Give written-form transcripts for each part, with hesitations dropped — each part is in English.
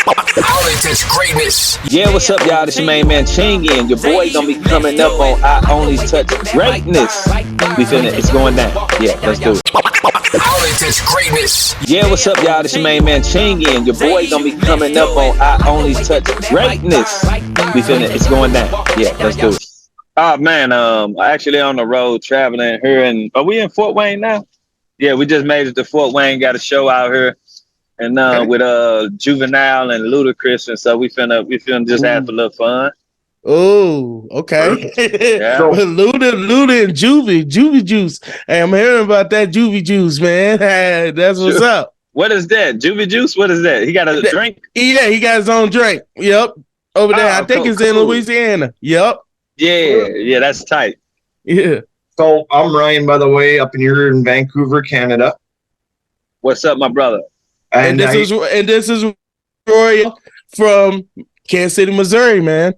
I only touch greatness. Yeah, what's up, y'all? This your main man Chingy, and your boy gonna be coming up on I Only Touch Greatness. We finna, it's going down. Yeah, let's do it. I only touch greatness. Yeah, what's up, y'all? This your main man Chingy, and your boy gonna be coming up on I Only Touch Greatness. We finna, it's going down. Yeah, let's do it. Oh man, actually on the road traveling here, and are we in Fort Wayne now? Yeah, we just made it to Fort Wayne. Got a show out here, and with Juvenile and Ludacris, and so we finna just have a little fun. Oh, okay. Yeah. Luda and Juvie Juice. Hey, I'm hearing about that Juvie Juice, man. That's what's up. What is that? Juvie Juice? What is that? He got a drink? Yeah, he got his own drink. Yep. Over there. I think it's in Louisiana. Yep. Yeah, that's tight. Yeah. So I'm Ryan, by the way, up here in Vancouver, Canada. What's up, my brother? And this is Roy from Kansas City, Missouri, man.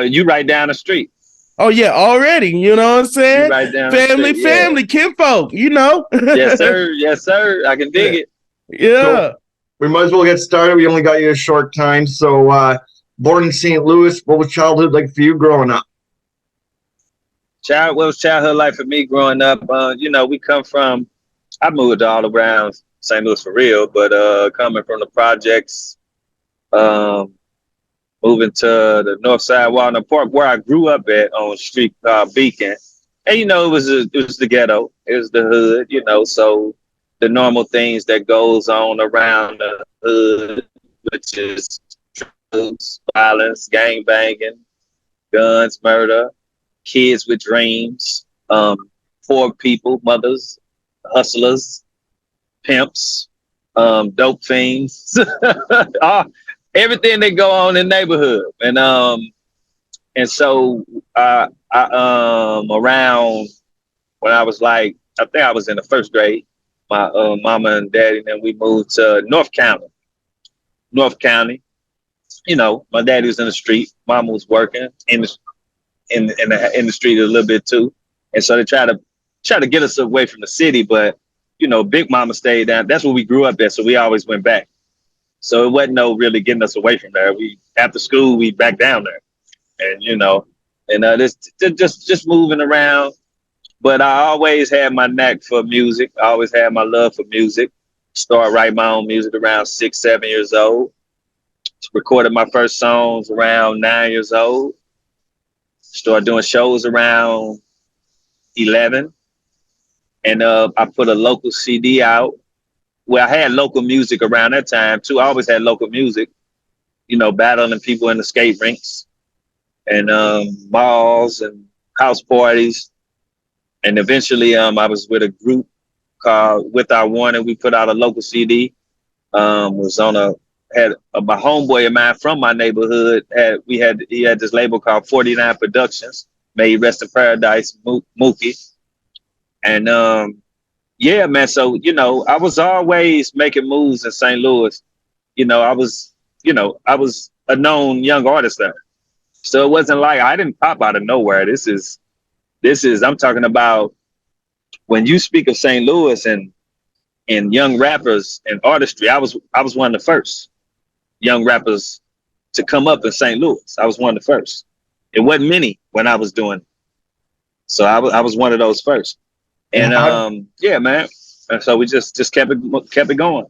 You right down the street. Oh yeah, already. You know what I'm saying? You right down family, the street, family, kinfolk. You know. Yes, sir. Yes, sir. I can dig it. Yeah. So we might as well get started. We only got you a short time. So, born in St. Louis, what was childhood like for you growing up? What was childhood like for me growing up? We come from. I moved all around St. Louis for real, but coming from the projects, moving to the north side Walnut Park, where I grew up at on a street called Beacon, and it was the ghetto, it was the hood, so the normal things that goes on around the hood, which is drugs, violence, gang banging, guns, murder, kids with dreams, poor people, mothers, hustlers, pimps, dope fiends, everything that go on in the neighborhood. And so I around when I was like, I think I was in the first grade, my mama and daddy, and then we moved to North County. My daddy was in the street, mama was working in the street a little bit too. And so they try to get us away from the city, but Big Mama stayed down. That's where we grew up at, so we always went back. So it wasn't no really getting us away from there. We after school we back down there, and this just moving around. But I always had my knack for music. I always had my love for music. Started writing my own music around 6, 7 years old. Recorded my first songs around 9 years old. Started doing shows around 11. And I put a local CD out. Well, I had local music around that time too. I always had local music, battling people in the skate rinks and malls and house parties. And eventually I was with a group called With Our One, and we put out a local CD. My homeboy of mine from my neighborhood he had this label called 49 Productions, may he rest in paradise, Mookie. And yeah, man. So, I was always making moves in St. Louis. I was a known young artist there. So it wasn't like I didn't pop out of nowhere. This is I'm talking about when you speak of St. Louis and young rappers and artistry, I was one of the first young rappers to come up in St. Louis. I was one of the first. It wasn't many when I was doing it. So I was one of those first. And yeah, man. And so we just kept it going.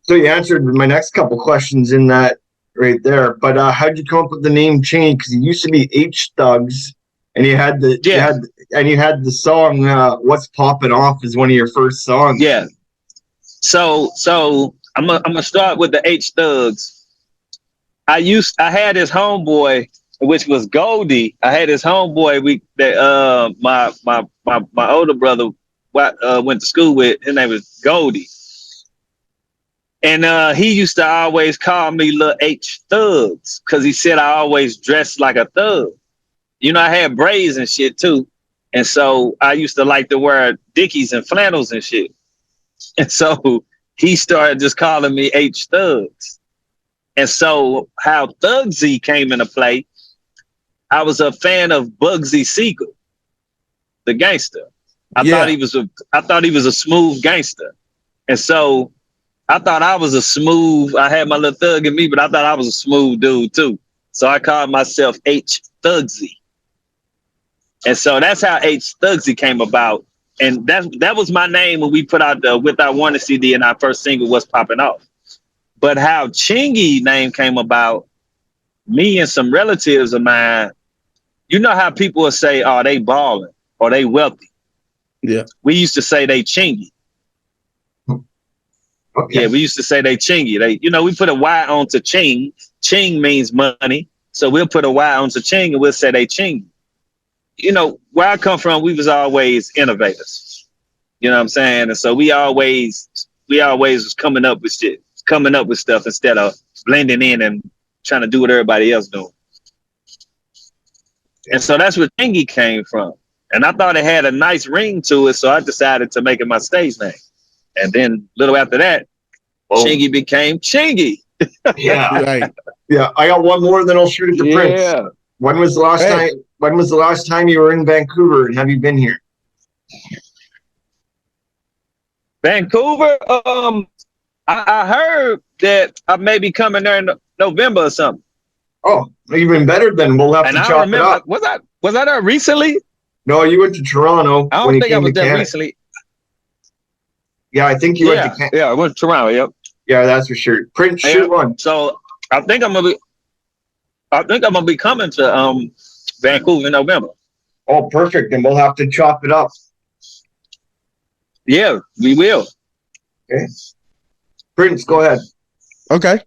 So you answered my next couple questions in that right there. But how'd you come up with the name Chingy? Because it used to be Thugz, and you had the song "What's Poppin' Off" is one of your first songs. Yeah. So I'm gonna start with the Thugz. I had this homeboy, which was Goldie. I had this homeboy my older brother went to school with. His name was Goldie. And he used to always call me Lil Thugz because he said I always dressed like a thug. I had braids and shit too. And so I used to like to wear Dickies and flannels and shit. And so he started just calling me H Thugz. And so how Thugzy came into play, I was a fan of Bugsy Siegel, the gangster. I thought he was a smooth gangster. And so I thought I was I had my little thug in me, but I thought I was a smooth dude too. So I called myself H Thugzy. And so that's how H Thugzy came about. And that was my name when we put out the With I Wanted CD and our first single was Popping Off. But how Chingy name came about, me and some relatives of mine, you know how people will say, oh, they balling or they wealthy. Yeah. We used to say they Chingy. Okay. Yeah, we used to say they Chingy. We put a Y onto Ching. Ching means money. So we'll put a Y onto Ching and we'll say they Chingy. Where I come from, we was always innovators. You know what I'm saying? And so we always was coming up with stuff instead of blending in and trying to do what everybody else doing. And so that's where Chingy came from. And I thought it had a nice ring to it, so I decided to make it my stage name. And then a little after that, Chingy became Chingy. Yeah. Right. Yeah. I got one more, then I'll shoot it to Prince. Yeah. When was the last time you were in Vancouver, and have you been here? Vancouver? I heard that I may be coming there in November or something. Oh, even better then. We'll have to chop it up. Was I there recently? No, you went to Toronto. I don't think I was there recently. Yeah, I think you went to Canada. Yeah, I went to Toronto, yep. Yeah, that's for sure. Prince, shoot one. So I think I'm gonna be coming to Vancouver in November. Oh, perfect. And we'll have to chop it up. Yeah, we will. Okay. Prince, go ahead. Okay.